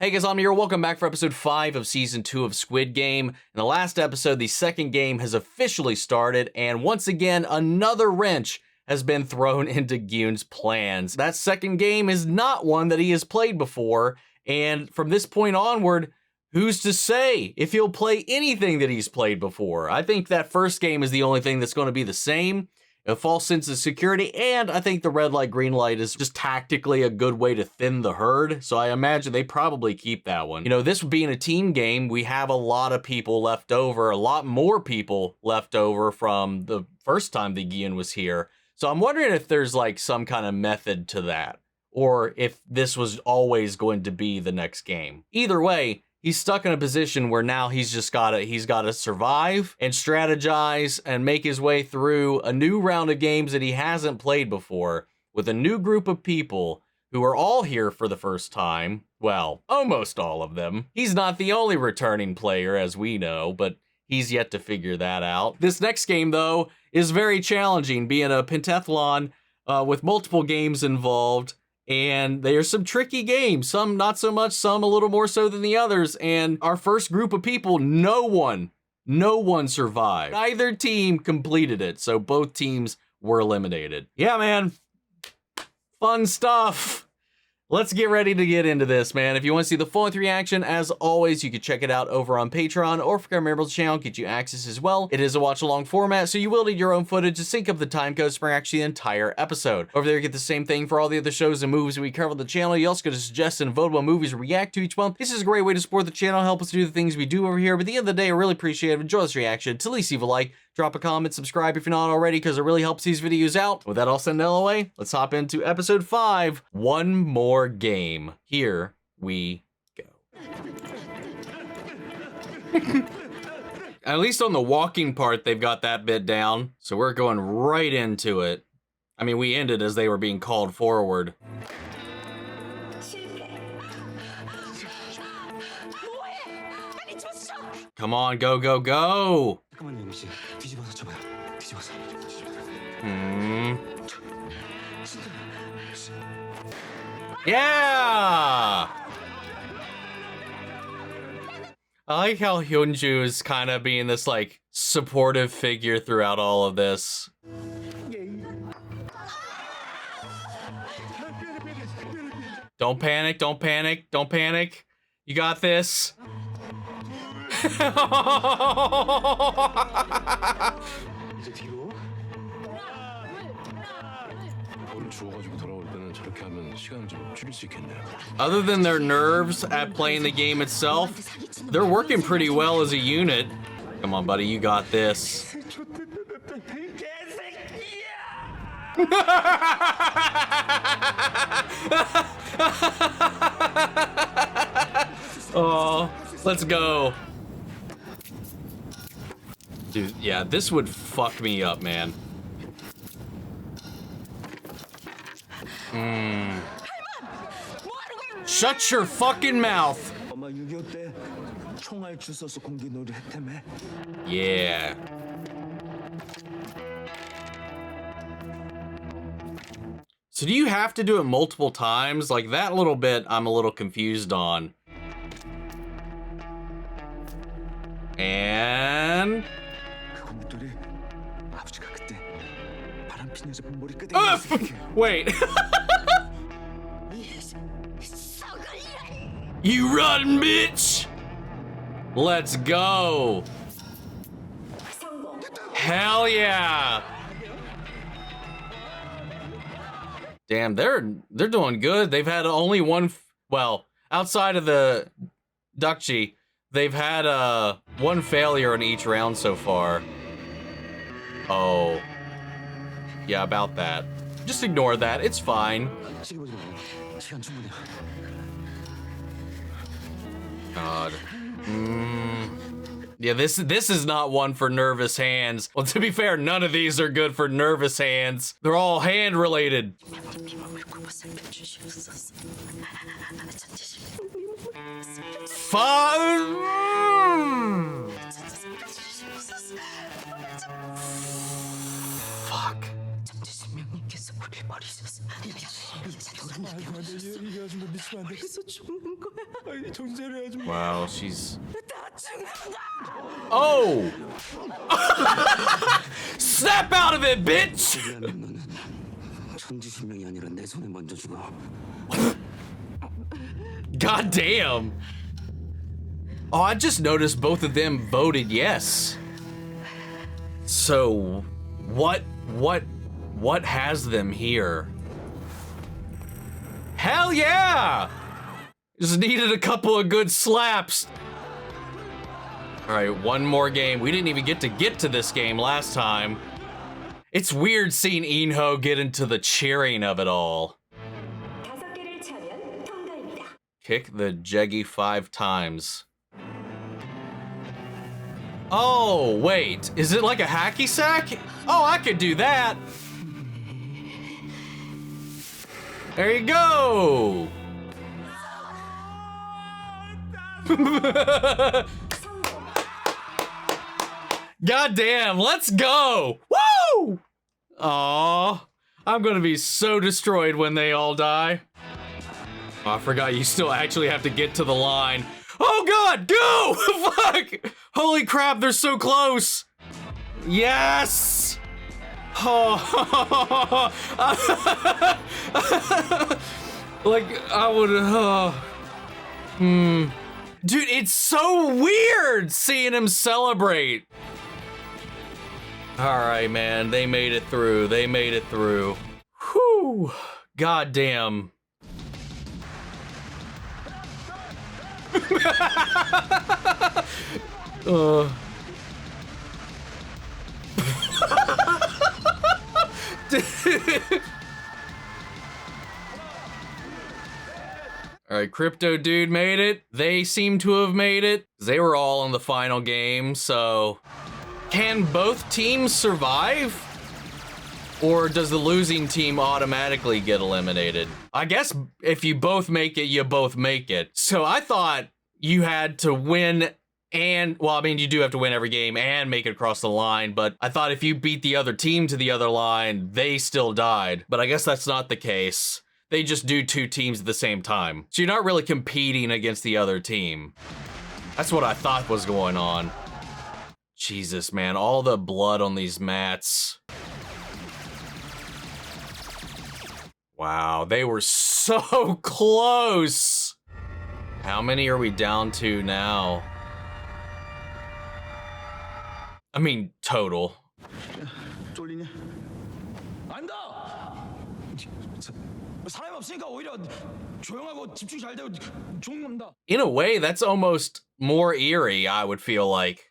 Hey guys, I'm here. Welcome back for episode 5 of season 2 of Squid Game. In the last episode, the second game has officially started, and once again, another wrench has been thrown into Gi-hun's plans. That second game is not one that he has played before, and from this point onward, who's to say if he'll play anything that he's played before? I think that first game is the only thing that's going to be the same. A false sense of security, and I think the red light, green light is just tactically a good way to thin the herd, so I imagine they probably keep that one. You know, this being a team game, we have a lot of people left over, a lot more people left over from the first time that Gi-hun was here, so I'm wondering if there's like some kind of method to that, or if this was always going to be the next game. Either way, he's stuck in a position where now he's gotta survive and strategize and make his way through a new round of games that he hasn't played before with a new group of people who are all here for the first time. Well, almost all of them. He's not the only returning player, as we know, but he's yet to figure that out. This next game, though, is very challenging, being a pentathlon with multiple games involved. And there's some tricky games, some not so much, some a little more so than the others. And our first group of people, no one survived. Neither team completed it, so both teams were eliminated. Yeah, man, fun stuff. Let's get ready to get into this, man. If you want to see the full reaction, as always, you can check it out over on Patreon, or if you're a member of the channel, get you access as well. It is a watch-along format, so you will need your own footage to sync up the time codes for actually the entire episode. Over there, you get the same thing for all the other shows and movies we cover on the channel. You also get to suggest and vote what movies we react to each month. This is a great way to support the channel, help us do the things we do over here. But at the end of the day, I really appreciate it. Enjoy this reaction. To at least leave a like, drop a comment, subscribe if you're not already, because it really helps these videos out. With that all said and done away, let's hop into episode 5, One More Game. Here we go. At least on the walking part, they've got that bit down, so we're going right into it. I mean, we ended as they were being called forward. Come on, go, go, go! Yeah! I like how Hyun-ju is kind of being this, like, supportive figure throughout all of this. Don't panic, don't panic, don't panic. You got this. Other than their nerves at playing the game itself, they're working pretty well as a unit. Come on, buddy, you got this. Oh, let's go. Dude, yeah, this would fuck me up, man. Shut your fucking mouth. Yeah. So do you have to do it multiple times? Like that little bit I'm a little confused on. And wait. You run, bitch! Let's go! Hell yeah! Damn, they're doing good. They've had only one, well, outside of the Dukchi, they've had one failure in each round so far. Oh. Yeah, about that. Just ignore that, it's fine. God. Yeah, this is not one for nervous hands. Well, to be fair, none of these are good for nervous hands. They're all hand related. Fuck. Wow, she's... Oh! Snap out of it, bitch! God damn! Oh, I just noticed both of them voted yes. So, what has them here? Hell yeah! Just needed a couple of good slaps. All right, one more game. We didn't even get to this game last time. It's weird seeing Jun-ho get into the cheering of it all. Kick the Jeggy 5 times. Oh, wait. Is it like a hacky sack? Oh, I could do that. There you go. God damn, let's go. Woo! Aw, I'm gonna be so destroyed when they all die. Oh, I forgot you still actually have to get to the line. Oh God, go! Fuck! Holy crap, they're so close. Yes! Oh. Like, I would, Dude, it's so weird seeing him celebrate. All right, man, they made it through. They made it through. Whew, God damn. All right, Crypto Dude made it. They seem to have made it. They were all in the final game, so... Can both teams survive? Or does the losing team automatically get eliminated? I guess if you both make it, you both make it. So I thought you had to win and, well, I mean, you do have to win every game and make it across the line, but I thought if you beat the other team to the other line, they still died. But I guess that's not the case. They just do 2 teams at the same time. So you're not really competing against the other team. That's what I thought was going on. Jesus, man, all the blood on these mats. Wow, they were so close. How many are we down to now? I mean, total. In a way, that's almost more eerie, I would feel like.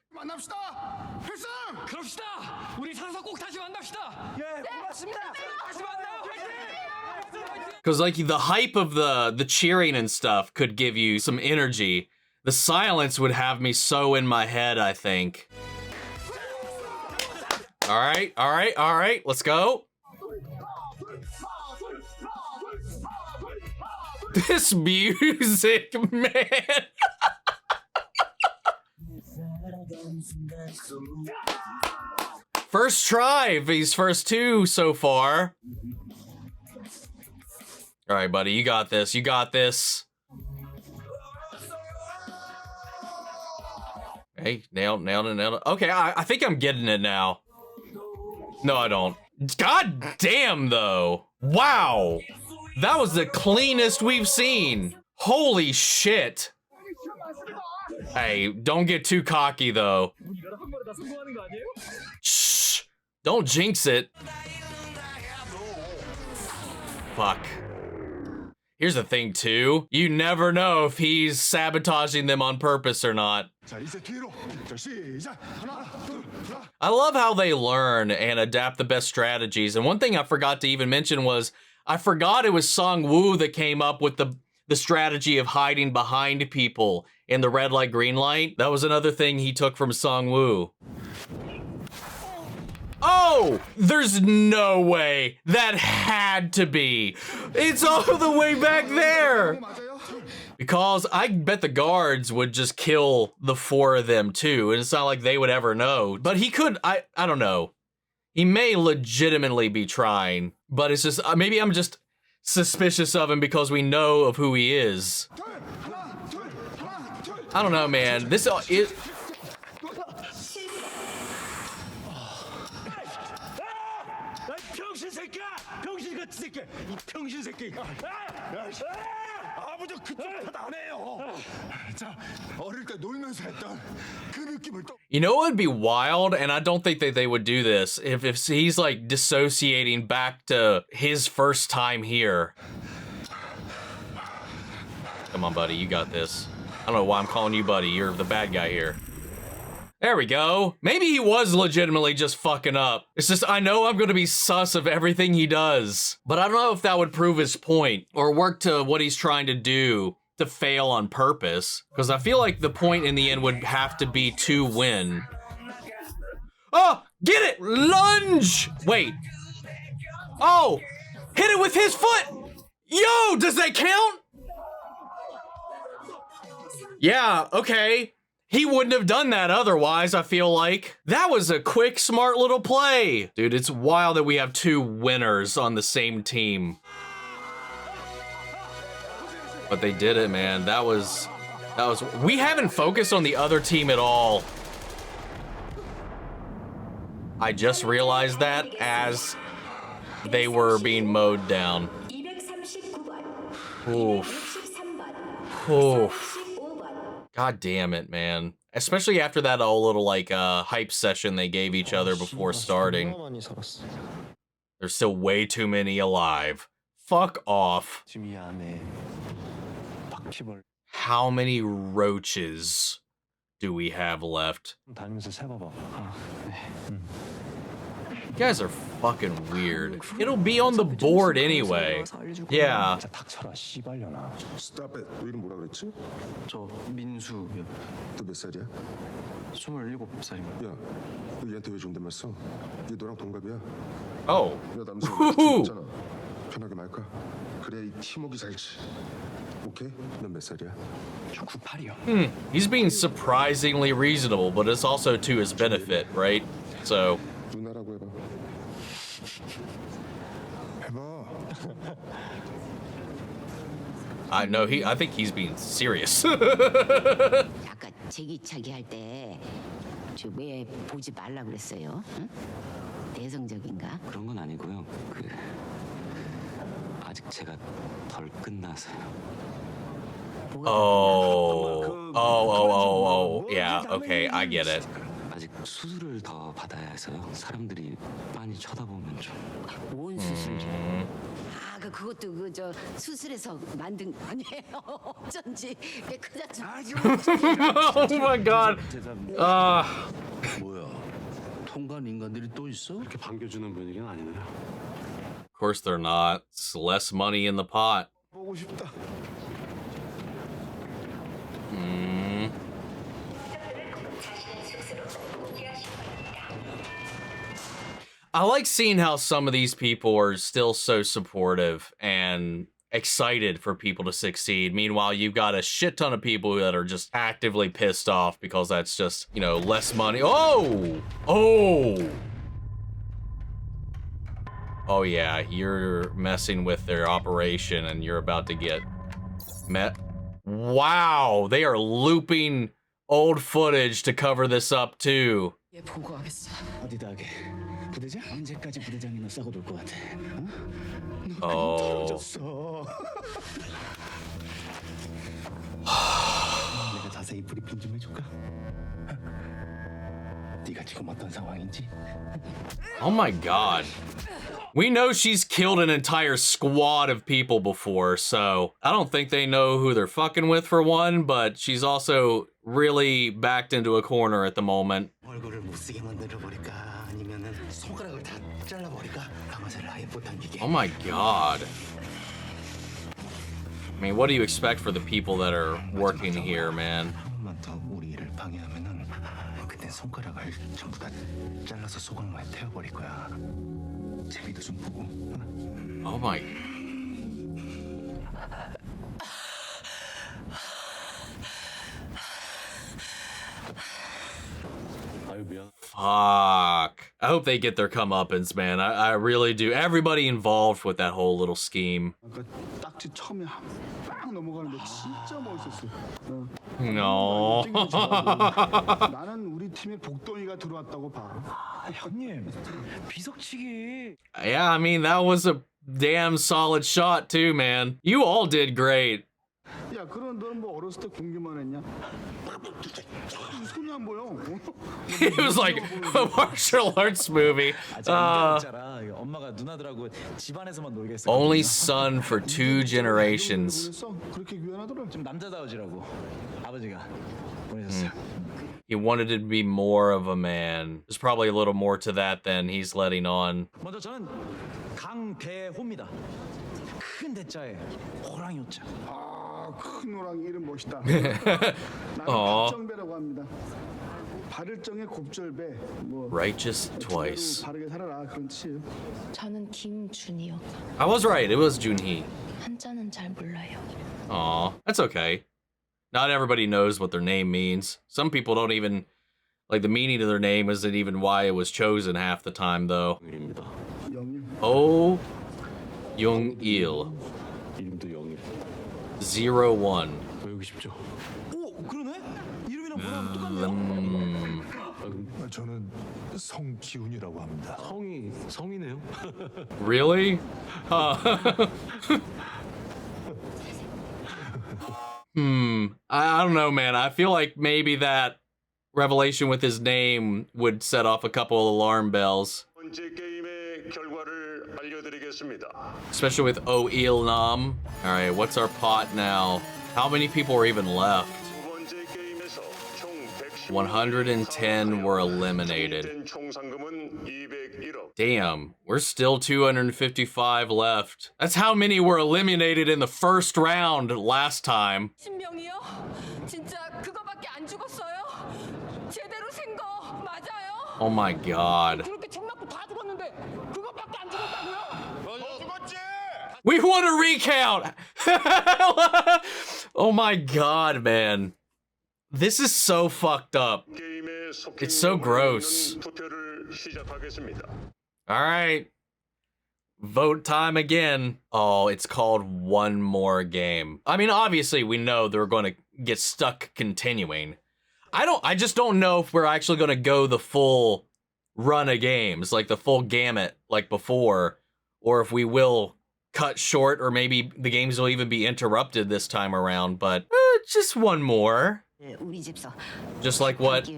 Because like the hype of the cheering and stuff could give you some energy. The silence would have me so in my head, I think. All right, let's go. This music, man. First try, these first 2 so far. All right, buddy, you got this. You got this. Hey, nailed it. Okay, I think I'm getting it now. No, I don't. God damn, though. Wow. That was the cleanest we've seen. Holy shit. Hey, don't get too cocky, though. Shh. Don't jinx it. Fuck. Here's the thing, too. You never know if he's sabotaging them on purpose or not. I love how they learn and adapt the best strategies. And one thing I forgot to even mention was, I forgot it was Sung-woo that came up with the strategy of hiding behind people in the red light, green light. That was another thing he took from Sung-woo. Oh, there's no way. That had to be. It's all the way back there. Because I bet the guards would just kill the 4 of them too. And it's not like they would ever know. But he could, I don't know. He may legitimately be trying. But it's just, maybe I'm just suspicious of him because we know of who he is. I don't know, man. This it. You know, it would be wild, and I don't think that they would do this if he's like dissociating back to his first time here. Come on, buddy, you got this. I don't know why I'm calling you buddy. You're the bad guy here. There we go. Maybe he was legitimately just fucking up. It's just, I know I'm gonna be sus of everything he does, but I don't know if that would prove his point or work to what he's trying to do to fail on purpose. Because I feel like the point in the end would have to be to win. Oh, get it! Lunge! Wait. Oh, hit it with his foot! Yo, does that count? Yeah, okay. He wouldn't have done that otherwise, I feel like. That was a quick, smart little play. Dude, it's wild that we have two winners on the same team. But they did it, man. That was, we haven't focused on the other team at all. I just realized that as they were being mowed down. Oof. Oof. God damn it, man. Especially after that whole little like hype session they gave each other before starting. There's still way too many alive. Fuck off. How many roaches do we have left? You guys are fucking weird. It'll be on the board anyway. Yeah. Stop it. 너 이름 뭐라 그랬지? 저 민수요. 너 몇 살이야? 27살입니다. 야, 너 얘한테 왜 존댓말 써? 얘 너랑 동갑이야. Oh. 야, 남자 죽었잖아. 편하게 말까? 그래야 이 팀워크 살지. 오케이? 넌 몇 살이야? 저 98이요. He's being surprisingly reasonable, but it's also to his benefit, right? So. 누나라고 해봐. 해봐. I know I think he's being serious. 아까 제기차기 할 때 저 왜 보지 말라 그랬어요? 응? 내성적인가? 그런 건 아니고요. 아직 제가 덜 끝나서요. Oh. Yeah, okay, I get it. 아직 수술을 더 받아야 해서요. 사람들이 많이 쳐다보면 좀. 뭔 수술? 그것도 저 수술해서 만든 거 아니에요? 어쩐지 Oh my god. 뭐야? 통과한 인간들이 또 있어? 그렇게 반겨주는 분위기는 아니네요. Of course they're not. It's less money in the pot. 보고 싶다. I like seeing how some of these people are still so supportive and excited for people to succeed. Meanwhile, you've got a shit ton of people that are just actively pissed off because that's just, you know, less money. Oh yeah, you're messing with their operation and you're about to get met. Wow, they are looping old footage to cover this up too. 얘 보고하겠어. 어디다 하게? 부대장? 언제까지 부대장이나 싸고 놀 것 같아? 어? Oh. 떨어졌어. 내가 자세히 브리핑 좀 해줄까? 네가 지금 어떤 상황인지? Oh my god. We know she's killed an entire squad of people before, so I don't think they know who they're fucking with for one, but she's also really backed into a corner at the moment. 얼굴을 못쓰게 만들어버릴까? 아니면은 손가락을 다 잘라버릴까? 강화제를 아예 못 당기게. Oh my god. I mean, what do you expect for the people that are working here, man? 한 번만 더 우리 일을 방해하면은 그때 손가락을 전부 다 잘라서 소각로에 태워버릴 거야. 재미도 좀 보고. Oh my. Fuck. I hope they get their comeuppance, man. I really do. Everybody involved with that whole little scheme. 그 딱지 처음에 빵 쫙 넘어가는데 진짜 멋있었어요. No. 나는 우리 팀에 복덩이가 들어왔다고 봐. 형님, 비석치기. Yeah, I mean, that was a damn solid shot too, man. You all did great. 야, 그럼 너는 뭐 어렸을 때 공기만 했냐? 손이 안 보여. It was like a martial arts movie. 엄마가 누나들하고 집안에서만 놀게 했어. Only son for 2 generations. 그렇게 유연하더라. 좀 남자다워지라고 아버지가 보내셨어요. He wanted to be more of a man. There's probably a little more to that than he's letting on. 먼저 저는 강대호입니다. 큰 대자에 호랑이 옷자. 큰 호랑이 이름 멋있다. 나는 Aw. 박정배라고 합니다. 발을정의 곱절배. 뭐 Righteous twice. 바르게 살아라 그런 뜻이에요. 저는 김준이요. I was right. It was Jun-hee. 한자는 잘 몰라요. Aw, that's okay. Not everybody knows what their name means. Some people don't even, like, the meaning of their name isn't even why it was chosen half the time, though. 일입니다. 영일. Oh, Jung-il. 이름도 영일. 01. 외우기 쉽죠? 오, 그러네? 이름이랑 뭐랑 똑같네요. 저는 성기훈이라고 합니다. 성이네요. Really? I don't know, man. I feel like maybe that revelation with his name would set off a couple of alarm bells. 번째 게임의 결과를 알려드리겠습니다. Especially with Oh-il Nam. Alright, what's our pot now? How many people are even left? 두 번째 게임에서 총 110 were eliminated. 총 상금은 201억. Damn, we're still 255 left. That's how many were eliminated in the first round last time. 신병이요? 진짜 그거밖에 안 죽었어요? 제대로 센 거 맞아요? Oh my god. 그렇게 총 맞고 다 죽었는데 그거밖에 안 죽었다고요? 너 죽었지? We want a recount! Oh my god, man. This is so fucked up. 게임에 속해 It's so gross. 투표를 시작하겠습니다. Alright. Vote time again. Oh, it's called One More Game. I mean, obviously, we know they're going to get stuck continuing. I just don't know if we're actually going to go the full run of games, like the full gamut, like before, or if we will cut short, or maybe the games will even be interrupted this time around, but just one more. 우리 집서. Just like what,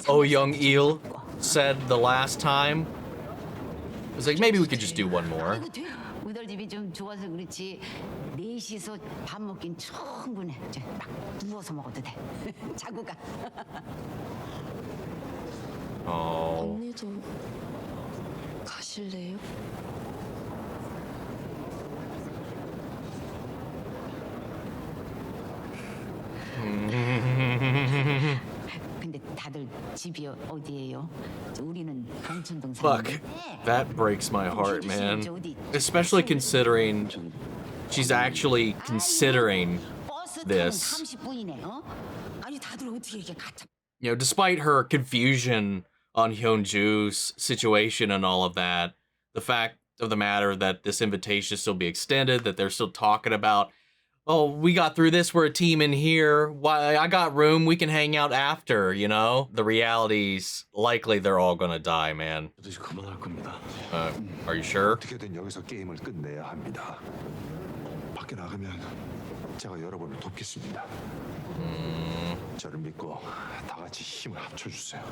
Oh Young-il said the last time. It was like, maybe we could just do one more. 우리 집이 좀 좋아서 그렇지 넷이서 밥 먹긴 충분해. 막 누워서 먹어도 돼. 자고 가. Oh. 언니도 가실래요? 근데 다들 집이 어디예요? 우리는 봉천동 Fuck. 사는데. That breaks my heart, man. Especially considering she's actually considering 버스 타면 this. 30분이네. 어? 아니 다들 어떻게 이렇게 갇혀? You know, despite her confusion on Hyun-ju's situation and all of that, the fact of the matter that this invitation still be extended, that they're still talking about, oh, we got through this, we're a team in here, why I got room, we can hang out after, you know? The reality's likely they're all gonna die, man. 저도 이제 그만할 겁니다. Are you sure? 어떻게든 여기서 게임을 끝내야 합니다. 밖에 나가면 제가 여러분을 돕겠습니다. 저를 믿고 다 같이 힘을 합쳐주세요.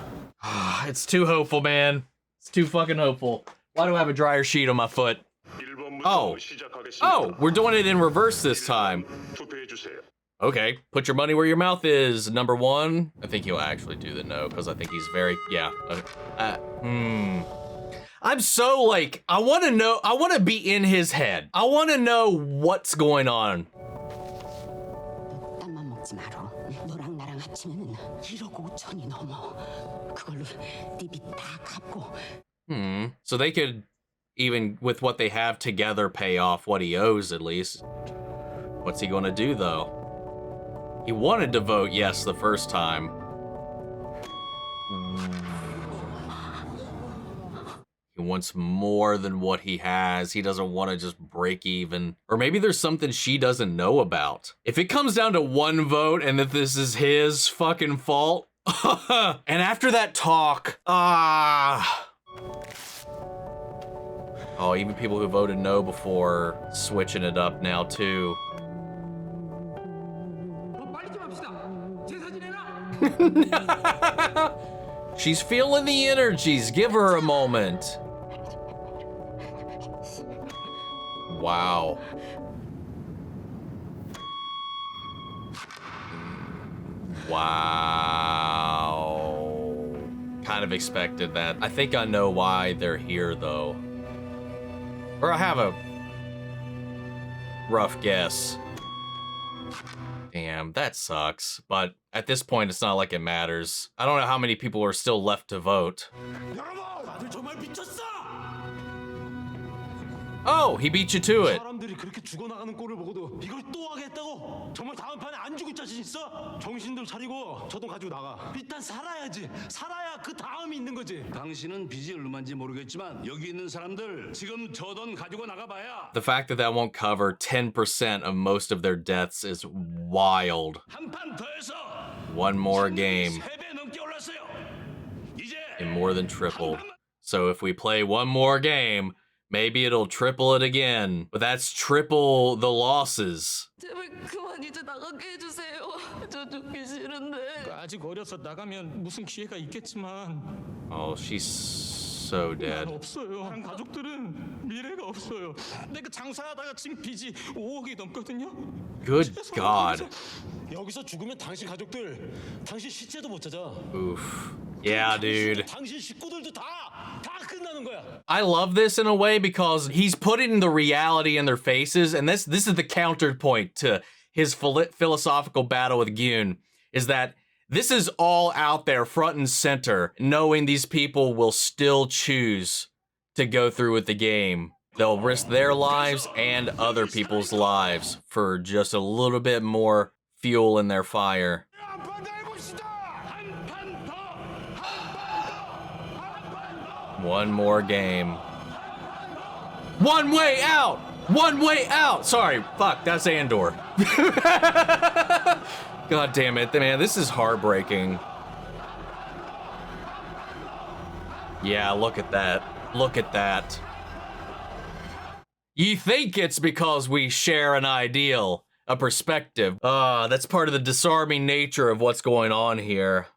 It's too hopeful, man. It's too fucking hopeful. Why do I have a dryer sheet on my foot? 1번부터 Oh. 시작하겠습니다. Oh, we're doing it in reverse this time. 투표해 주세요. Okay, put your money where your mouth is. Number 1. I think he'll actually do the no, because I think he's very, yeah. I'm so, like, I want to be in his head. I want to know what's going on. 땀만 먹지 마라. 너랑 나랑 합치면은 1억 5천이 넘어. 그걸로 네 빚 다 갚고. So they could, even with what they have together, pay off what he owes at least. What's he going to do, though? He wanted to vote yes the first time. He He wants more than what he has. He doesn't want to just break even. Or maybe there's something she doesn't know about. If it comes down to one vote and that this is his fucking fault. And after that talk, oh, even people who voted no before switching it up now too. She's feeling the energies. Give her a moment. Wow. Wow. Kind of expected that. I think I know why they're here though. Or I have a rough guess. Damn, that sucks. But at this point, it's not like it matters. I don't know how many people are still left to vote. Oh, he beat you to it. 사람들이 그렇게 죽어나가는 꼴을 보고도 이걸 또 하겠다고? 정말 다음 판에 안 죽을 자신 있어? 정신들 차리고 저 돈 가지고 나가. 일단 살아야지. 살아야 그 다음이 있는 거지. 당신은 빚이 얼마인지 모르겠지만 여기 있는 사람들 지금 저 돈 가지고 나가봐야. The fact that that won't cover 10% of most of their deaths is wild. 한 판 더 해서 One more game. 3배 넘게 올랐어요. 이제 And more than triple. So if we play one more game, maybe it'll triple it again. But that's triple the losses. 제발 그만 이제 나가게 해주세요. 저 죽기 싫은데. 아직 어려서 나가면 무슨 기회가 있겠지만 Oh, she's so dead. 없어요. 다른 가족들은 미래가 없어요. 내가 장사하다가 지금 빚이 5억이 넘거든요. Good God. 여기서 죽으면 당신 가족들, 당신 시체도 못 찾아. Oof. Yeah, dude. 당신 식구들도 다 끝나는 거야. I love this in a way because he's putting the reality in their faces, and this is the counterpoint to his philosophical battle with Gi-hun, is that this is all out there front and center, knowing these people will still choose to go through with the game. They'll risk their lives and other people's lives for just a little bit more fuel in their fire. One more game. One way out! One way out! Sorry, fuck, that's Andor. God damn it, man, this is heartbreaking. Yeah, look at that. Look at that. You think it's because we share an ideal, a perspective. That's part of the disarming nature of what's going on here.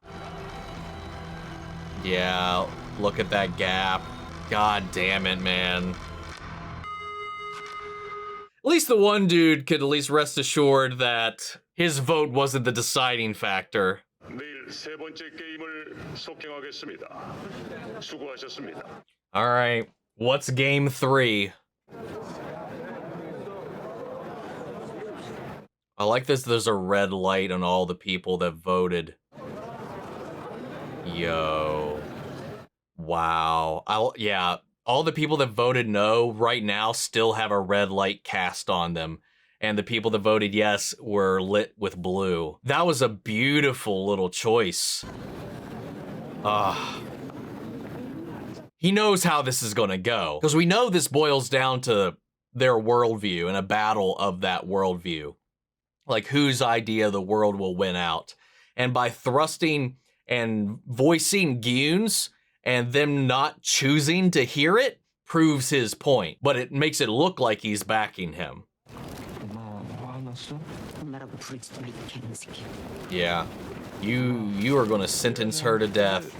Yeah, look at that gap. God damn it, man. At least the one dude could at least rest assured that his vote wasn't the deciding factor. 내일 세 번째 게임을 속행하겠습니다. 수고하셨습니다. All right, what's game 3? I like this. There's a red light on all the people that voted. Yo. Wow. Yeah. All the people that voted no right now still have a red light cast on them. And the people that voted yes were lit with blue. That was a beautiful little choice. He knows how this is gonna go. Because we know this boils down to their worldview and a battle of that worldview. Like whose idea the world will win out. And by thrusting and voicing Gi-hun's and them not choosing to hear it proves his point. But it makes it look like he's backing him. Yeah. You are gonna sentence her to death.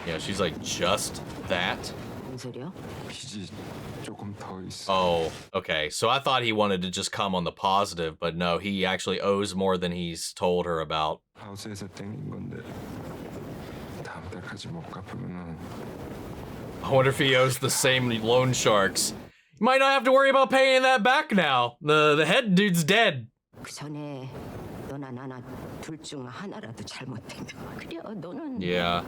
Yeah, she's like, just that? Oh, okay. So I thought he wanted to just come on the positive, but no, he actually owes more than he's told her about. I wonder if he owes the same loan sharks. You might not have to worry about paying that back now. The head dude's dead. Yeah.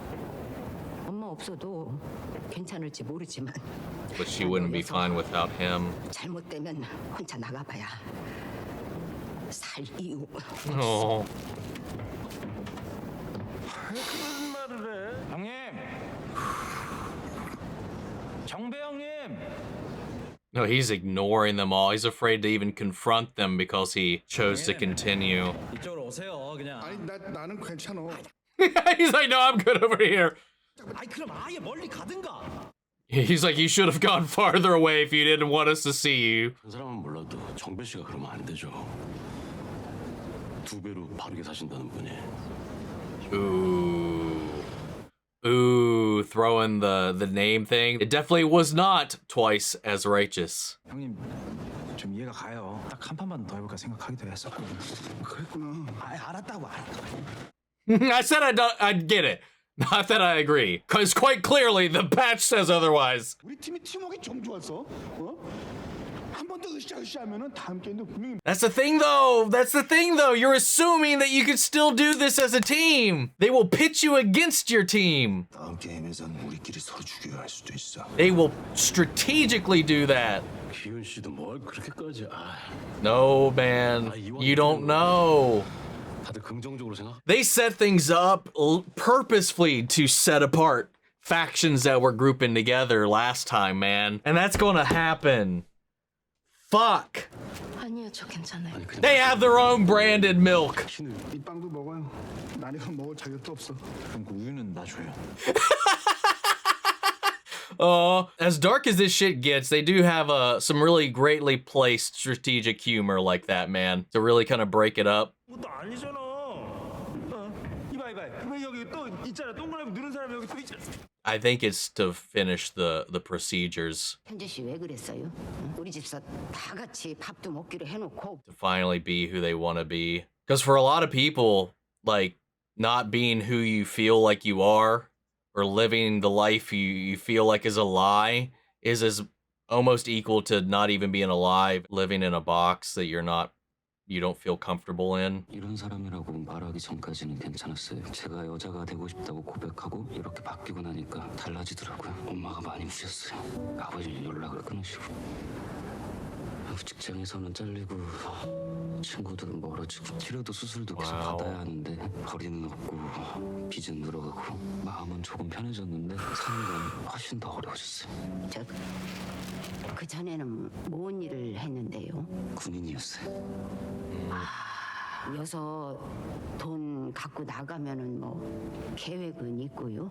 But she wouldn't be fine without him. Oh. 그런 말을 해? 형님. 정배 형님. No, he's ignoring them all. He's afraid to even confront them because he chose to continue. 이쪽으로 오세요. 그냥. 아니 나는 괜찮아. He's like, no, I'm good over here. 아이 그럼 아예 멀리 가든가. He's like, you should have gone farther away if you didn't want us to see you. 그 사람은 몰라도 정배 씨가 그러면 안 되죠. 2배로 바르게 사신다는 분이. Ooh, throwing the name thing. It definitely was not twice as righteous. 형님 좀 이해가 가요. 딱 한 판만 더 해볼까 생각하기도 했어. 그랬구나. 아 알았다고. I said I'd get it. Not that I agree. Because quite clearly the patch says otherwise. 우리 팀이 팀워크 좀 좋았어. 한 번 더 으쌰으쌰하면은 다음 게임도 분명히. That's the thing though. That's the thing though. You're assuming that you can still do this as a team. They will pit you against your team. 다음 게임에선 우리끼리 서로 죽여야 할 수도 있어. They will strategically do that. 기훈 씨도 뭘 그렇게까지 No, man. You don't know. 다들 긍정적으로 생각. They set things up purposefully to set apart factions that were grouping together last time, man. And that's gonna happen. Fuck. 아니요, 저 괜찮아요. They have their own branded milk. 이 빵도 먹어요. 난 이거 먹을 자격도 없어. 그럼 그 우유는 놔줘요. As dark as this shit gets, they do have some really greatly placed strategic humor like that, man, to really kind of break it up. 그것도 아니잖아. 이봐 여기 또 있잖아. 동그라미 누른 사람이 여기 또 있잖아. I think it's to finish the procedures. 현주 씨 왜 그랬어요? 우리 집사 다 같이 밥도 먹기로 해놓고 To finally be who they want to be. Because for a lot of people, like, not being who you feel like you are or living the life you feel like is a lie is as almost equal to not even being alive, living in a box that you don't feel comfortable in. 이런 사람이라고 말하기 전까지는 괜찮았어요. 제가 여자가 되고 싶다고 고백하고 이렇게 바뀌고 나니까 달라지더라고요. 엄마가 많이 우셨어요. 아버지는 연락을 끊으시고. 직장에서는 잘리고 친구들은 멀어지고 치료도 수술도 계속 받아야 하는데 거리는 없고 빚은 늘어가고 마음은 조금 편해졌는데 사는 건 훨씬 더 어려워졌어요. 그 전에는 뭔 일을 했는데요? 군인이었어요. 여서 돈 갖고 나가면은 뭐 계획은 있고요.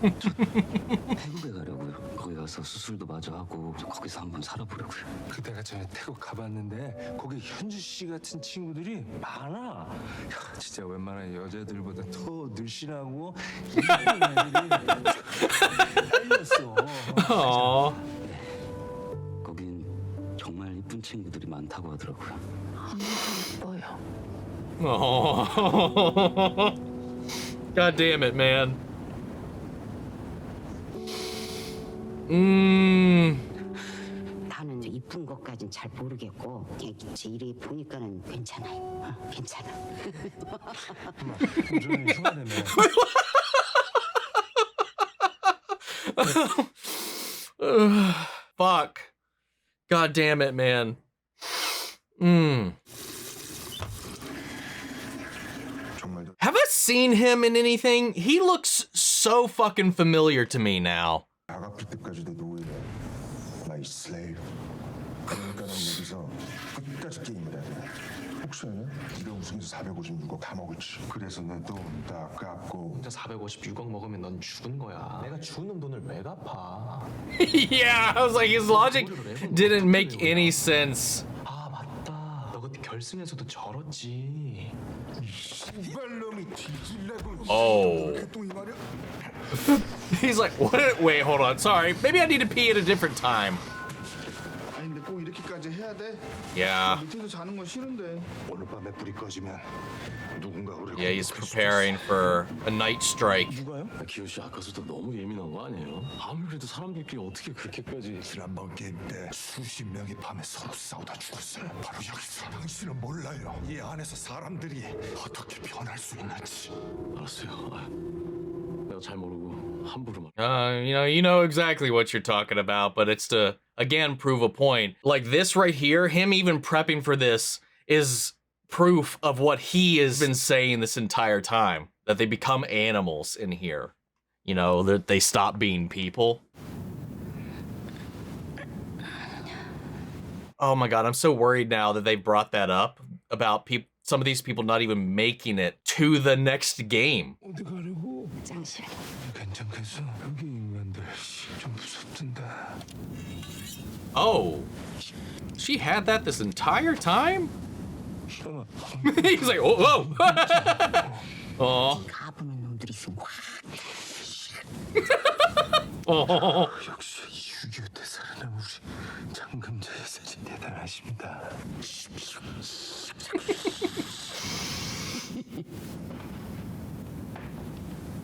태국에 가려고요. 거기 가서 수술도 마저 하고 거기서 한번 살아보려고요. 그때가 전에 태국 가봤는데 거기 현주 씨 같은 친구들이 많아. 야, 진짜 웬만한 여자들보다 더 늘씬하고 이쁜 애들이 딸렸어. 거긴 정말 이쁜 친구들이 많다고 하더라고요. 예뻐요. God damn it, man. 나는 이쁜 것까진 잘 모르겠고 그냥 제 일이 보니까는 괜찮아요. 괜찮아. 저는 휴가 되면 Fuck. God damn it, man. Have I seen him in anything? He looks so fucking familiar to me now. 약 아플 때까지도 노예야. My slave. 그러니까 난 여기서 끝까지 게임을 해야 돼. 혹시 네가 우승해서 456억 다 먹을지. 그래서 내 돈 다 갚고. 혼자 456억 먹으면 넌 죽은 거야. 내가 주는 놈 돈을 왜 갚아? Yeah, I was like, his logic didn't make any sense. 아 맞다. 너 그때 결승에서도 절었지. 이발놈이 뒤질라고. Oh. 똥이 말이야. He's like, what? Wait, hold on. Sorry. Maybe I need to pee at a different time. 아니 근데 꼭 이렇게까지 해야 돼? Yeah. 밑에서 자는 건 싫은데. 오늘 밤에 불이 꺼지면 누군가 우리를 Yeah, he's 공격할 수도 preparing for a night strike. 누가요? 기호 씨 아까부터 너무 예민한 거 아니에요? 아무래도 사람들끼리 어떻게 그렇게까지? 지난번 게임 때 수십 명이 밤에 서로 싸우다 죽었어요. 바로 여기서. 당신은 몰라요. 이 안에서 사람들이 어떻게 변할 수 있는지. 알았어요. 내가 잘 모르고 함부로 말. You know exactly what you're talking about, but it's to again prove a point. Like this right here, him even prepping for this is proof of what he has been saying this entire time. that they become animals in here. You know, that they stop being people. Oh my god, I'm so worried now that they brought that up about some of these people not even making it to the next game. 어디 가려고? 짱씨. 괜찮겠어? 여기 인간들 좀 무섭던데. Oh, she had that this entire time? 시원아. He's like, oh, whoa. Oh. 가부는 놈들이 있으면 확. Oh. 역시 6.25 때 살아난 우리 장금자 여사님 대단하십니다.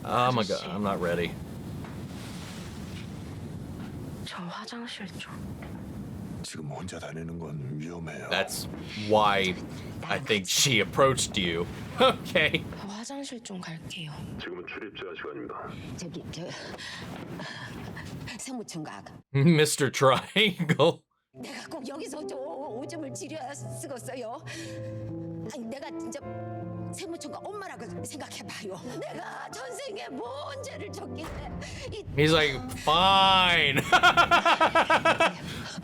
Oh my god, I'm not ready. 저 화장실 좀. 지금 혼자 다니는 건 위험해요. That's why I think she approached you. Okay. 화장실 좀 갈게요. 지금은 출입제한 시간입니다. 저기 세무총각. Mr. Triangle. 내가 꼭 여기서 저 오줌을 지려야 쓰겠어요. 아니 내가 진짜 세무총각 엄마라고 생각해봐요. 내가 전생에 뭔 죄를 졌길래 He's like, fine.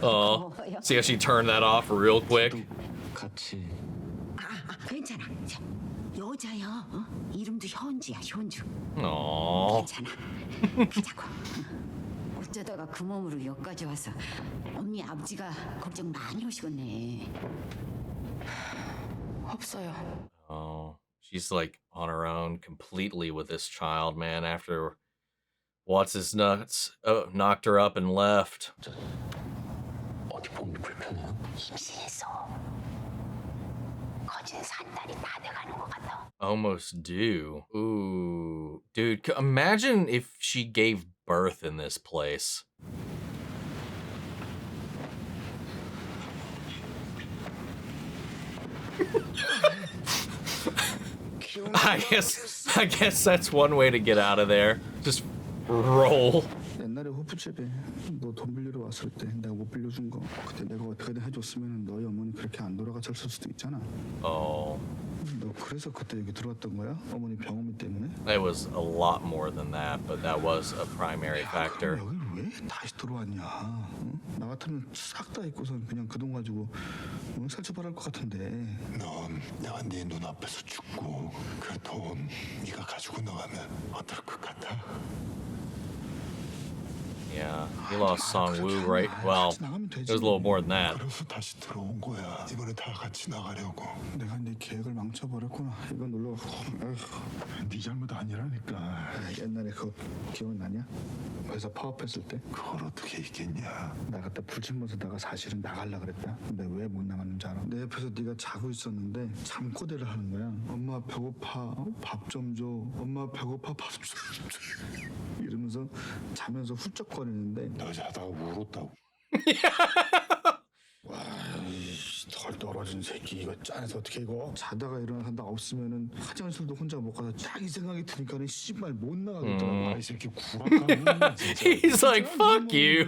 Oh, see how she turned that off real quick? 같이 괜찮아. 여자야. 이름도 현주야. 현주. Aww. 괜찮아. 가자고. 어쩌다가 그 몸으로 여기까지 와서 언니 아버지가 걱정 많이 하시겠네. 없어요. Oh, she's like on her own completely with this child, man, after what's his nuts knocked her up and left. 어디 보면 불편해요? 임신했어. 거진 산 달이 다 돼가는 것 같아. Almost due. Ooh, dude, imagine if she gave birth in this place. I guess that's one way to get out of there. Just roll. 옛날에 호프집에 너 돈 빌리러 왔을 때 내가 못 빌려준 거 그때 내가 어떻게든 해줬으면 너희 어머니 그렇게 안 돌아가셨을 수도 있잖아. Oh, 너 그래서 그때 여기 들어왔던 거야? 어머니 병원비 때문에? that was a lot more than that, but that was a primary factor. 그럼 여기 왜 다시 들어왔냐? 응? 나 같으면 싹 다 잊고선 그냥 그 돈 가지고 살처벌할 것 같은데. 넌 내가 네 눈앞에서 죽고 그 돈 네가 가지고 나가면 어떨 것 같아? Yeah, he lost Song-woo, right? Well, it was a little more than that. 그래서 다시 들어온 거야. 이번에 다 같이 나가려고. 내가 네 계획을 망쳐버렸구나. 이거 놀러. 네 잘못 아니라니까. 옛날에 그거 기억나냐? 회사 파업했을 때? 그걸 어떻게 잊겠냐? 나 그때 불침번서 내가 사실은 나가려 그랬다. 근데 왜 못 나갔는지 알아? 내 옆에서 네가 자고 있었는데 잠꼬대를 하는 거야. 엄마 배고파, 밥 좀 줘. 엄마 배고파, 밥 좀 줘. 이러면서 자면서 훌쩍거리는데 너 자다가 울었다고. 와, 덜 떨어진 새끼 이거 짠해서 어떻게 이거? 자다가 일어나서 나 없으면은 화장실도 혼자 못 가서 자기 생각이 드니까는 씨발 못 나가겠더라고. 이 새끼 구락하는 진짜. He's like, fuck you.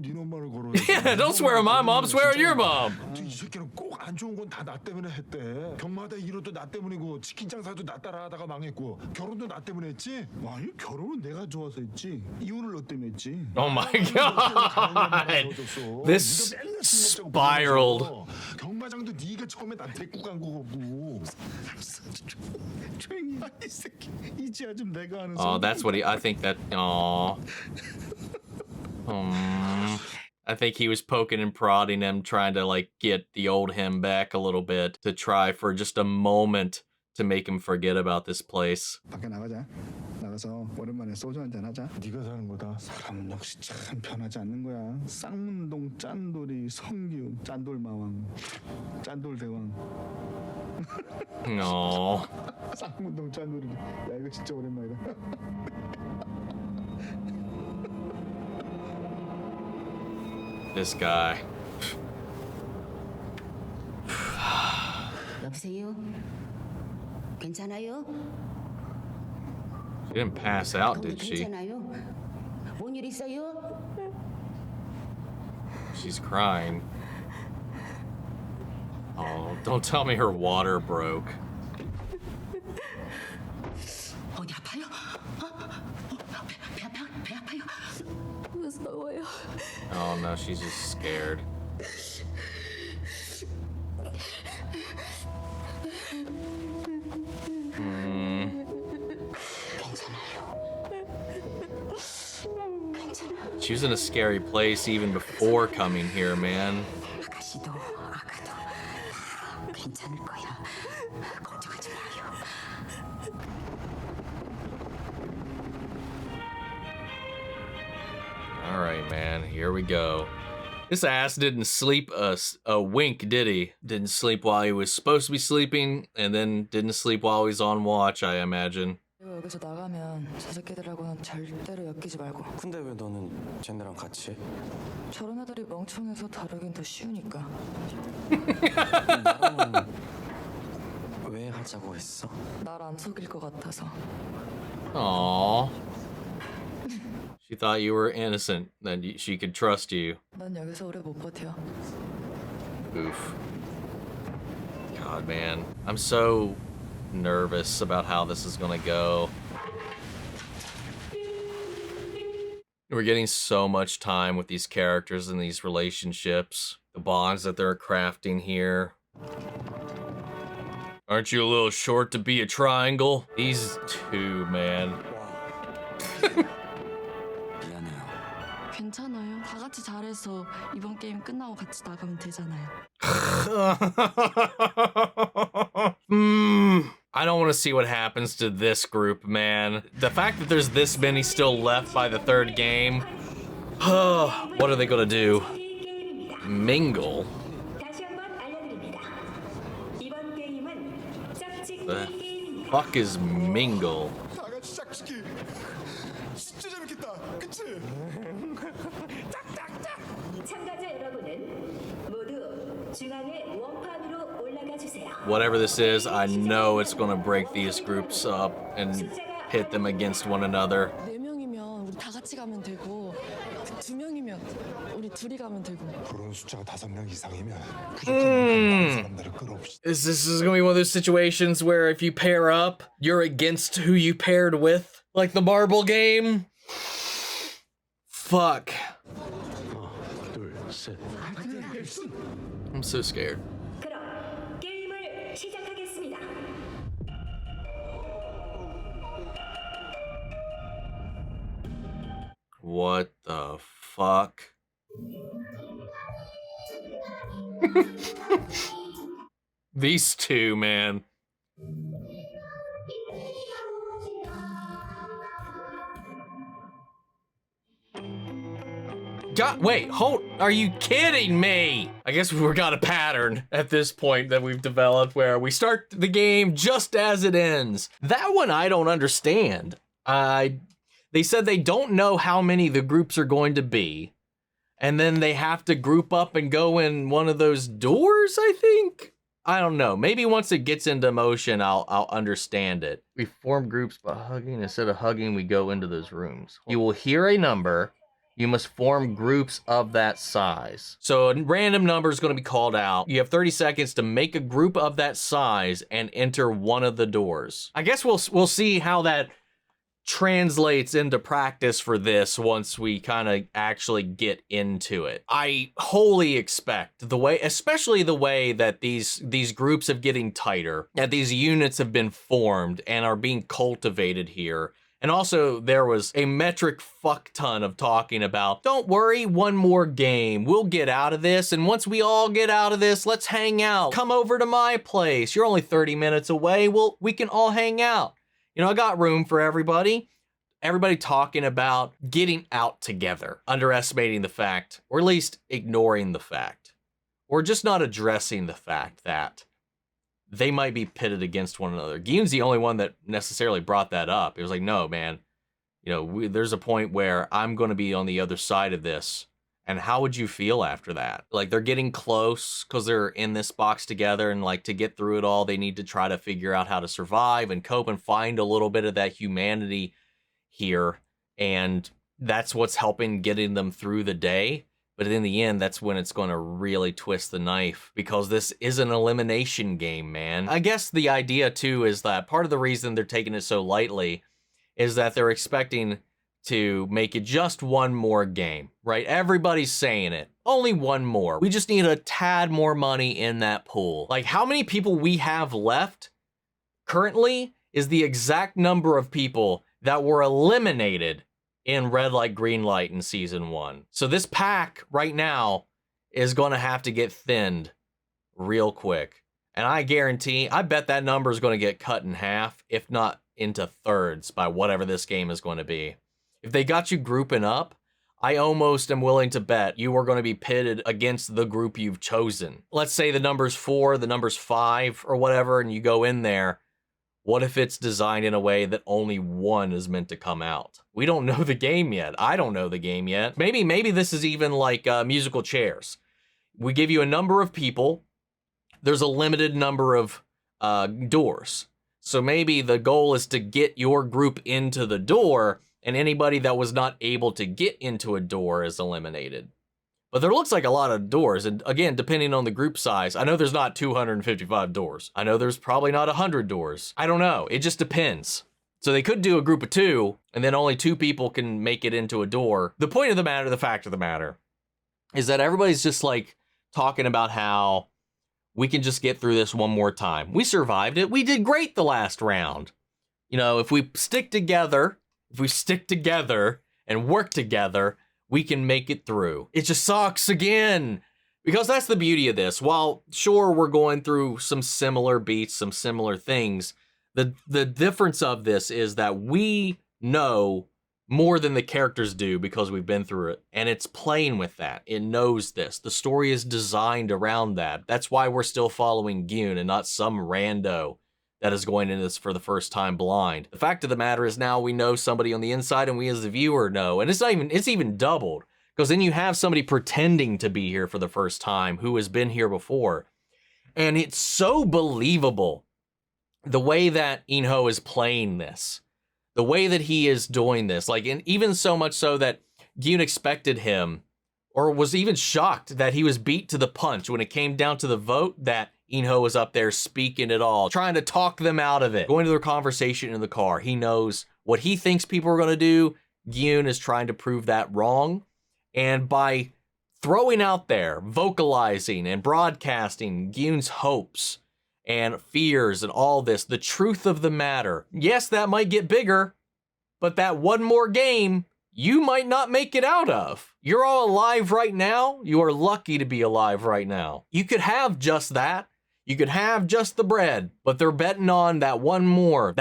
네 엄마를 걸어. Yeah, don't swear at my mom, swear at your mom. 이 새끼는 꼭 안 좋은 건 다 나 때문에 했대. 경마다 일도 나 때문이고 치킨 장사도 나 따라하다가 망했고 결혼도 나 때문에 했지. 아니 결혼은 내가 좋아서 했지. 이혼을 너 때문에 했지. Oh my god. This spiraled. 경마장도 네가 처음에 나 데리고 간 거고. 조용히 이 새끼 이제야 좀 내가 하는 Oh, that's what I think that, aw. I think he was poking and prodding him, trying to like get the old him back a little bit to try for just a moment to make him forget about this place. 밖에 나가자. 나가서 오랜만에 소주 한잔 하자. 네가 사는 거다. 사람은 역시 참 변하지 않는 거야. 쌍문동 짠돌이 성규 짠돌마왕 짠돌대왕. No. 쌍문동 짠돌이. 야 이거 진짜 오랜만이다. This guy. 여보세요? 괜찮아요? She didn't pass out, 동네 did she? 괜찮아요? 뭔 일 있어요? She's crying. Oh, don't tell me her water broke. 무서워요. Oh no, she's just scared. She was in a scary place even before coming here, man. 아가씨도 아가도 다 괜찮을 거야. 걱정하지 마요. All right, man, here we go. This ass didn't sleep a wink, did he? Didn't sleep while he was supposed to be sleeping, and then didn't sleep while he was on watch, I imagine. 여기서 나가면 저 새끼들하고는 절대로 엮이지 말고. 근데 왜 너는 쟤네랑 같이 해? 저런 애들이 멍청해서 다루긴 더 쉬우니까. 나랑은 왜 하자고 했어? 날 안 속일 것 같아서. Aww. She thought you were innocent, that she could trust you. 난 여기서 오래 못 버텨. Oof. God, man. I'm so nervous about how this is gonna go. We're getting so much time with these characters and these relationships, the bonds that they're crafting here. Aren't you a little short to be a triangle? These two, man. 미안해요. 괜찮아요. 다 같이 잘해서 이번 게임 끝나고 같이 나가면 되잖아요. I don't want to see what happens to this group, man. The fact that there's this many still left by the third game. What are they gonna do? Mingle? The fuck is mingle? 나같이 짝짓기 진짜 재밌겠다, 그치? 참가자 여러분은 모두 중앙의 원판으로 올라가 주세요. Whatever this is, I know it's gonna break these groups up and pit them against one another. 4명이면 우리 다 같이 가면 되고 2명이면 우리 둘이 가면 되고. 그런 숫자가 5명 이상이면 무조건 사람들을 끌어옵시다. This is gonna be one of those situations where if you pair up, you're against who you paired with, like the marble game. Fuck. 둘, 셋. I'm so scared. 그럼 게임을 시작하겠습니다. What the fuck? These two, man. God, wait, hold, are you kidding me? I guess we've got a pattern at this point that we've developed where we start the game just as it ends. That one I don't understand. They said they don't know how many the groups are going to be, and then they have to group up and go in one of those doors, I think? I don't know. Maybe once it gets into motion, I'll understand it. We form groups by hugging. Instead of hugging, we go into those rooms. You will hear a number. You must form groups of that size. So a random number is going to be called out. You have 30 seconds to make a group of that size and enter one of the doors. I guess we'll see how that translates into practice for this once we kind of actually get into it. I wholly expect the way, especially the way that these groups are getting tighter, that these units have been formed and are being cultivated here. And also, there was a metric fuck ton of talking about, don't worry, one more game. We'll get out of this. And once we all get out of this, let's hang out. Come over to my place. You're only 30 minutes away. We can all hang out. You know, I got room for everybody. Everybody talking about getting out together, underestimating the fact, or at least ignoring the fact, or just not addressing the fact that they might be pitted against one another. Gi-hun's the only one that necessarily brought that up. It was like, no, man, you know, there's a point where I'm going to be on the other side of this. And how would you feel after that? Like, they're getting close because they're in this box together, and like to get through it all, they need to try to figure out how to survive and cope and find a little bit of that humanity here. And that's what's helping getting them through the day. But in the end, that's when it's going to really twist the knife, because this is an elimination game, man. I guess the idea, too, is that part of the reason they're taking it so lightly is that they're expecting to make it just one more game, right? Everybody's saying it. Only one more. We just need a tad more money in that pool. Like, how many people we have left currently is the exact number of people that were eliminated in Red Light, Green Light in season 1. So this pack right now is going to have to get thinned real quick. And I guarantee, I bet that number is going to get cut in half, if not into thirds, by whatever this game is going to be. If they got you grouping up, I almost am willing to bet you are going to be pitted against the group you've chosen. Let's say the number's 4, the number's 5, or whatever, and you go in there. What if it's designed in a way that only one is meant to come out? We don't know the game yet. I don't know the game yet. Maybe this is even like musical chairs. We give you a number of people. There's a limited number of doors. So maybe the goal is to get your group into the door, and anybody that was not able to get into a door is eliminated. But there looks like a lot of doors, and again, depending on the group size, I know there's not 255 doors. I know there's probably not 100 doors. I don't know. It just depends. So they could do a group of 2, and then only 2 people can make it into a door. The point of the matter, the fact of the matter, is that everybody's just like talking about how we can just get through this one more time. We survived it. We did great the last round. You know, if we stick together and work together, we can make it through. It just sucks again. Because that's the beauty of this. While sure, we're going through some similar beats, some similar things, the difference of this is that we know more than the characters do because we've been through it. And it's playing with that. It knows this. The story is designed around that. That's why we're still following Gi-hun and not some rando that is going into this for the first time blind. The fact of the matter is now we know somebody on the inside and we as the viewer know. And it's even doubled. Because then you have somebody pretending to be here for the first time who has been here before. And it's so believable the way that Jun-ho is playing this. The way that he is doing this. Like, and even so much so that Gi-hun expected him, or was even shocked that he was beat to the punch when it came down to the vote, that Jun-ho was up there speaking it all, trying to talk them out of it, going to their conversation in the car. He knows what he thinks people are going to do. Gi-hun is trying to prove that wrong. And by throwing out there, vocalizing and broadcasting Gi-hun's hopes and fears and all this, the truth of the matter. Yes, that might get bigger, but that one more game, you might not make it out of. You're all alive right now. You are lucky to be alive right now. You could have just that. You could have just the bread, but they're betting on that one more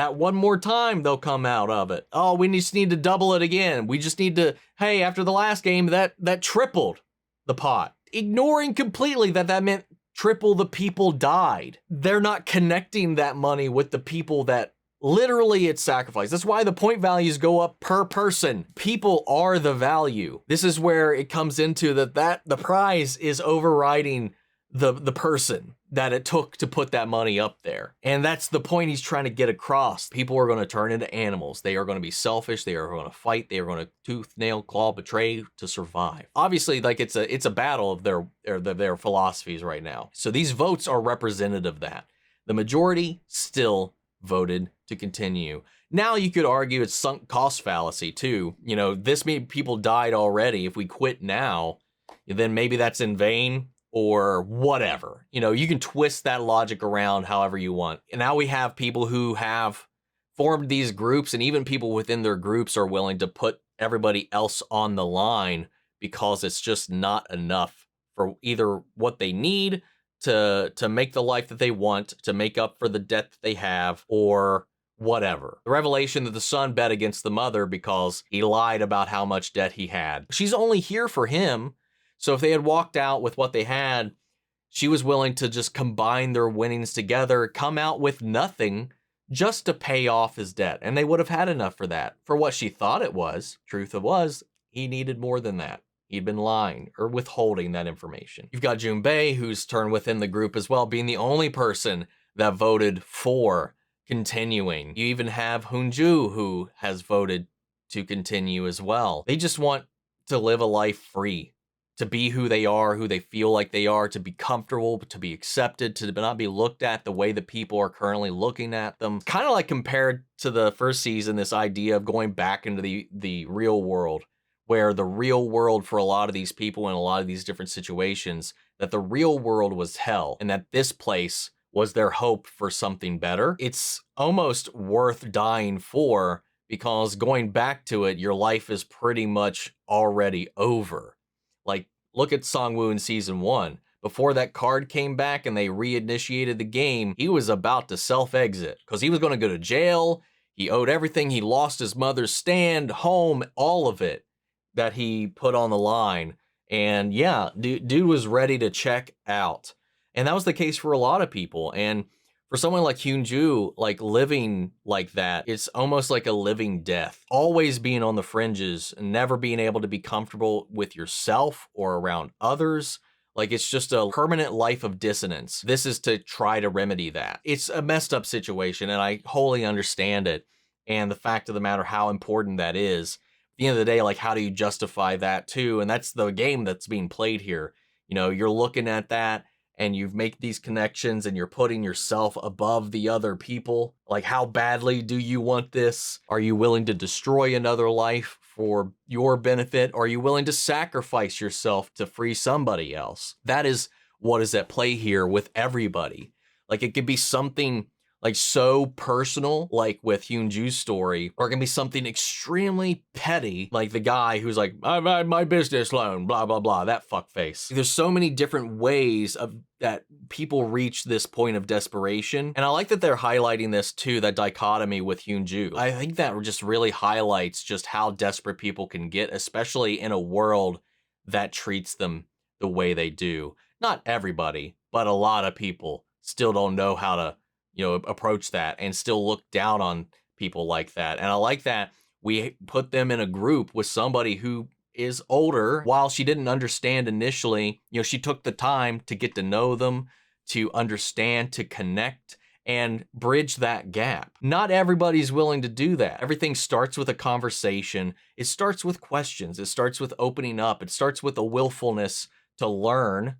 time they'll come out of it. Oh, we just need to double it again. We just need to, hey, after the last game, that tripled the pot. Ignoring completely that meant triple the people died. They're not connecting that money with the people that literally it's sacrificed. That's why the point values go up per person. People are the value. This is where it comes into that the prize is overriding the person that it took to put that money up there. And that's the point he's trying to get across. People are going to turn into animals. They are going to be selfish. They are going to fight. They are going to tooth, nail, claw, betray to survive. Obviously, like it's a battle of their philosophies right now. So these votes are representative of that. The majority still voted to continue. Now you could argue it's sunk cost fallacy too. You know, this many people died already. If we quit now, then maybe that's in vain. Or whatever. You know, you can twist that logic around however you want. And now we have people who have formed these groups, and even people within their groups are willing to put everybody else on the line because it's just not enough for either what they need to make the life that they want, to make up for the debt that they have, or whatever. The revelation that the son bet against the mother because he lied about how much debt he had. She's only here for him. So if they had walked out with what they had, she was willing to just combine their winnings together, come out with nothing just to pay off his debt. And they would have had enough for that, for what she thought it was. Truth it was, he needed more than that. He'd been lying or withholding that information. You've got Jung-bae, who's turned within the group as well, being the only person that voted for continuing. You even have Hyun-ju, who has voted to continue as well. They just want to live a life free to be who they are, who they feel like they are, to be comfortable, to be accepted, to not be looked at the way that people are currently looking at them. Kind of like compared to the first season, this idea of going back into the real world, where the real world for a lot of these people in a lot of these different situations, that the real world was hell and that this place was their hope for something better. It's almost worth dying for, because going back to it, your life is pretty much already over. Like, look at Sang-woo in season 1. Before that card came back and they reinitiated the game, he was about to self-exit because he was going to go to jail. He owed everything. He lost his mother's stand, home, all of it that he put on the line. And yeah, dude was ready to check out. And that was the case for a lot of people. And for someone like Hyun-ju, like living like that, it's almost like a living death. Always being on the fringes and never being able to be comfortable with yourself or around others. Like, it's just a permanent life of dissonance. This is to try to remedy that. It's a messed up situation, and I wholly understand it. And the fact of the matter, how important that is. At the end of the day, like, how do you justify that too? And that's the game that's being played here. You know, you're looking at that, and you make these connections and you're putting yourself above the other people. Like, how badly do you want this? Are you willing to destroy another life for your benefit? Or are you willing to sacrifice yourself to free somebody else? That is what is at play here with everybody. Like, it could be something like so personal, like with Hyun-ju's story, or it can be something extremely petty, like the guy who's like, I've had my business loan, blah, blah, blah, that fuckface. There's so many different ways of that people reach this point of desperation. And I like that they're highlighting this too, that dichotomy with Hyun-ju. I think that just really highlights just how desperate people can get, especially in a world that treats them the way they do. Not everybody, but a lot of people still don't know how to, you know, approach that and still look down on people like that. And I like that we put them in a group with somebody who is older. While she didn't understand initially, you know, she took the time to get to know them, to understand, to connect, and bridge that gap. Not everybody's willing to do that. Everything starts with a conversation. It starts with questions. It starts with opening up. It starts with a willfulness to learn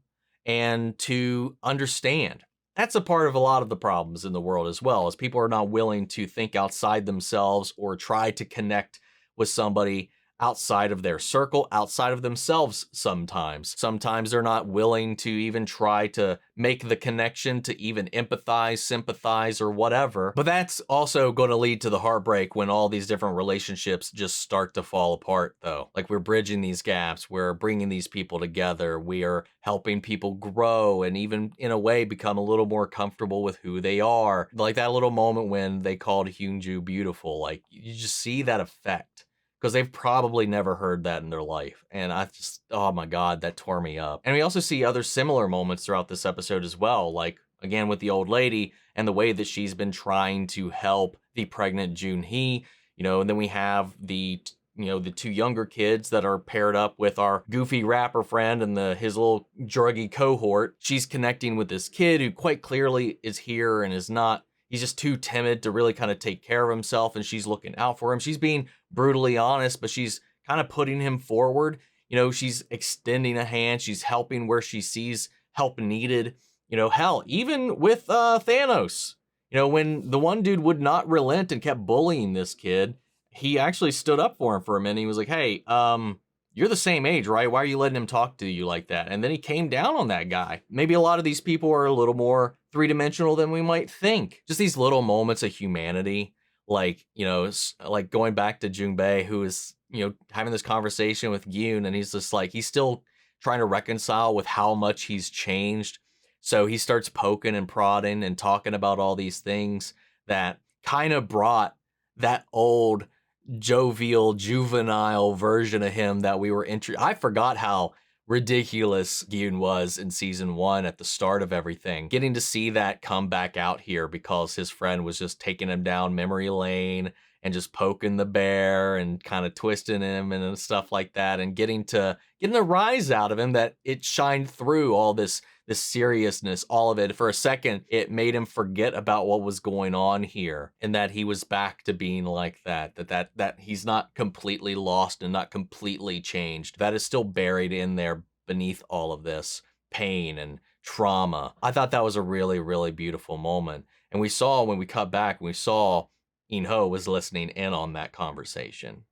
and to understand. That's a part of a lot of the problems in the world as well, as people are not willing to think outside themselves or try to connect with somebody outside of their circle, outside of themselves sometimes. Sometimes they're not willing to even try to make the connection, to even empathize, sympathize, or whatever. But that's also going to lead to the heartbreak when all these different relationships just start to fall apart, though. Like, we're bridging these gaps, we're bringing these people together, we are helping people grow and even, in a way, become a little more comfortable with who they are. Like that little moment when they called Hyun-ju beautiful, like, you just see that effect. Because they've probably never heard that in their life. And I just, oh my God, that tore me up. And we also see other similar moments throughout this episode as well. Like, again, with the old lady and the way that she's been trying to help the pregnant Jun-hee, you know, and then we have the two younger kids that are paired up with our goofy rapper friend and his little druggy cohort. She's connecting with this kid who quite clearly is here and is not. He's just too timid to really kind of take care of himself, and she's looking out for him. She's being brutally honest, but she's kind of putting him forward. You know, she's extending a hand. She's helping where she sees help needed. You know, hell, even with Thanos, you know, when the one dude would not relent and kept bullying this kid, he actually stood up for him for a minute. He was like, hey, you're the same age, right? Why are you letting him talk to you like that? And then he came down on that guy. Maybe a lot of these people are a little more three-dimensional than we might think. Just these little moments of humanity, like, you know, like going back to Jung-bae, who is, you know, having this conversation with Gi-hun, and he's just like, he's still trying to reconcile with how much he's changed. So he starts poking and prodding and talking about all these things that kind of brought that old jovial, juvenile version of him that we were I forgot how ridiculous Gi-hun was in season 1 at the start of everything. Getting to see that come back out here because his friend was just taking him down memory lane and just poking the bear and kind of twisting him and stuff like that, and getting a rise out of him that it shined through all this seriousness, all of it. For a second, it made him forget about what was going on here, and that he was back to being like that he's not completely lost and not completely changed. That is still buried in there beneath all of this pain and trauma. I thought that was a really, really beautiful moment. And we saw when we cut back, we saw Jun-ho was listening in on that conversation.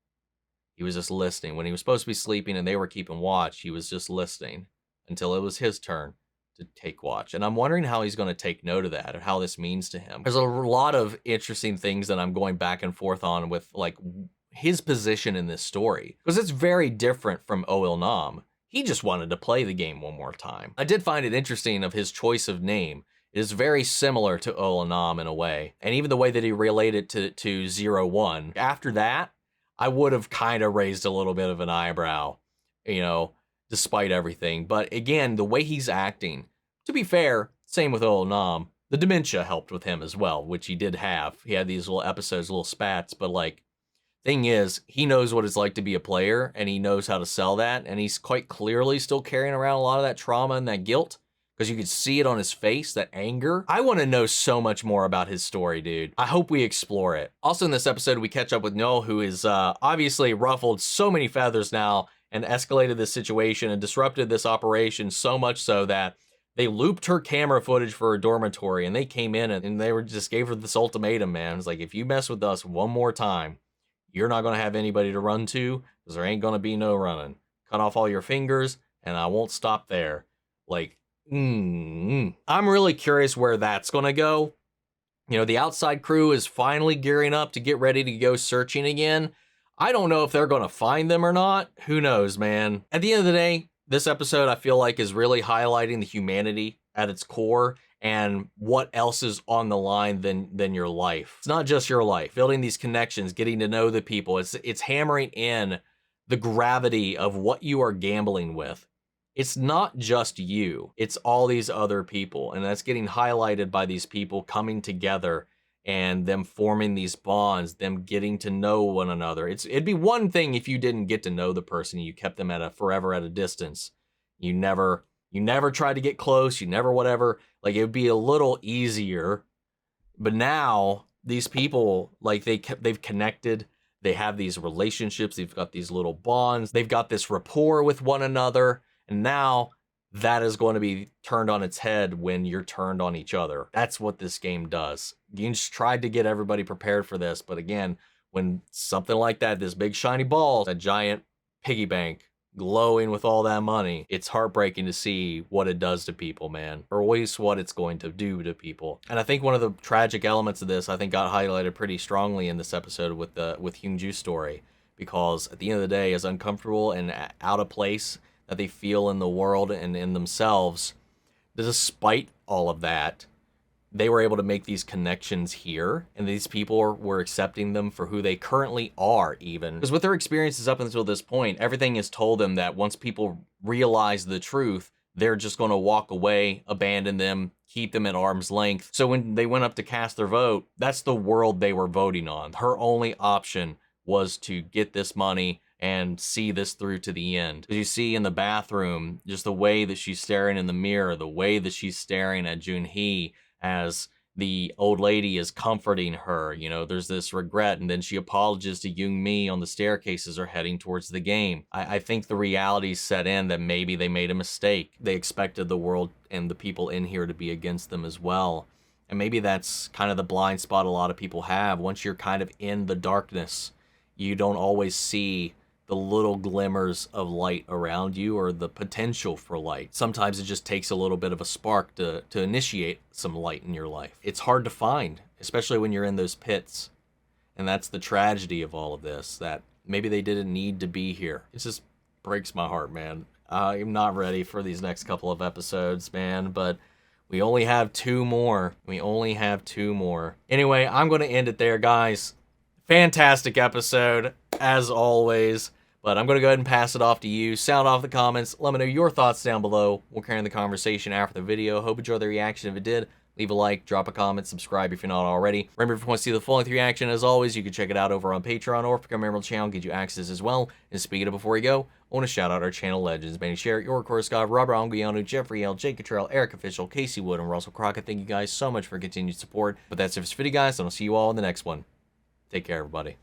He was just listening. When he was supposed to be sleeping and they were keeping watch, he was just listening until it was his turn to take watch. And I'm wondering how he's going to take note of that and how this means to him. There's a lot of interesting things that I'm going back and forth on with like his position in this story, because it's very different from Oh-il-nam. He just wanted to play the game one more time. I did find it interesting of his choice of name. It is very similar to Oh-il-nam in a way. And even the way that he related to 01. After that, I would have kind of raised a little bit of an eyebrow, you know, despite everything. But again, the way he's acting, to be fair, same with Oh-il-nam. The dementia helped with him as well, which he did have. He had these little episodes, little spats, but like, thing is, he knows what it's like to be a player, and he knows how to sell that, and he's quite clearly still carrying around a lot of that trauma and that guilt, because you could see it on his face, that anger. I want to know so much more about his story, dude. I hope we explore it. Also in this episode, we catch up with Noel, who is obviously ruffled so many feathers now, and escalated this situation and disrupted this operation so much so that they looped her camera footage for her dormitory, and they came in and they were just gave her this ultimatum, man. It's like, if you mess with us one more time, you're not going to have anybody to run to, because there ain't going to be no running. Cut off all your fingers, and I won't stop there. Like, I'm really curious where that's going to go. You know, the outside crew is finally gearing up to get ready to go searching again. I don't know if they're going to find them or not. Who knows, man? At the end of the day, this episode, I feel like, is really highlighting the humanity at its core, and what else is on the line than your life. It's not just your life. Building these connections, getting to know the people. It's hammering in the gravity of what you are gambling with. It's not just you. It's all these other people. And that's getting highlighted by these people coming together and them forming these bonds, them getting to know one another. It'd be one thing if you didn't get to know the person, you kept them forever at a distance. You never tried to get close, you never whatever. Like, it would be a little easier. But now these people, like, they've connected, they have these relationships, they've got these little bonds, they've got this rapport with one another, and now that is going to be turned on its head when you're turned on each other. That's what this game does. Games tried to get everybody prepared for this, but again, when something like that, this big shiny ball, a giant piggy bank, glowing with all that money, it's heartbreaking to see what it does to people, man, or at least what it's going to do to people. And I think one of the tragic elements of this, I think, got highlighted pretty strongly in this episode with Hyun-ju's story, because at the end of the day, as uncomfortable and out of place that they feel in the world and in themselves, despite all of that, they were able to make these connections here, and these people were accepting them for who they currently are, even. Because with their experiences up until this point, everything has told them that once people realize the truth, they're just going to walk away, abandon them, keep them at arm's length. So when they went up to cast their vote, that's the world they were voting on. Her only option was to get this money and see this through to the end. As you see in the bathroom, just the way that she's staring in the mirror, the way that she's staring at Jun-hee, as the old lady is comforting her, you know, there's this regret, and then she apologizes to Young-mi on the staircase as they're heading towards the game. I think the reality set in that maybe they made a mistake. They expected the world and the people in here to be against them as well. And maybe that's kind of the blind spot a lot of people have. Once you're kind of in the darkness, you don't always see the little glimmers of light around you, or the potential for light. Sometimes it just takes a little bit of a spark to initiate some light in your life. It's hard to find, especially when you're in those pits. And that's the tragedy of all of this, that maybe they didn't need to be here. It just breaks my heart, man. I'm not ready for these next couple of episodes, man, but we only have 2 more. Anyway, I'm going to end it there, guys. Fantastic episode, as always. But I'm going to go ahead and pass it off to you. Sound off the comments. Let me know your thoughts down below. We'll carry on the conversation after the video. Hope you enjoyed the reaction. If it did, leave a like, drop a comment, subscribe if you're not already. Remember, if you want to see the full-length reaction, as always, you can check it out over on Patreon, or become a member of the channel and get you access as well. And speaking of before we go, I want to shout out our channel legends. Benny Sherritt, Your Course Scott, Robert Onguiano, Jeffrey L, Jake Cottrell, Eric Official, Casey Wood, and Russell Crockett. Thank you guys so much for continued support. But that's it for this video, guys, and I'll see you all in the next one. Take care, everybody.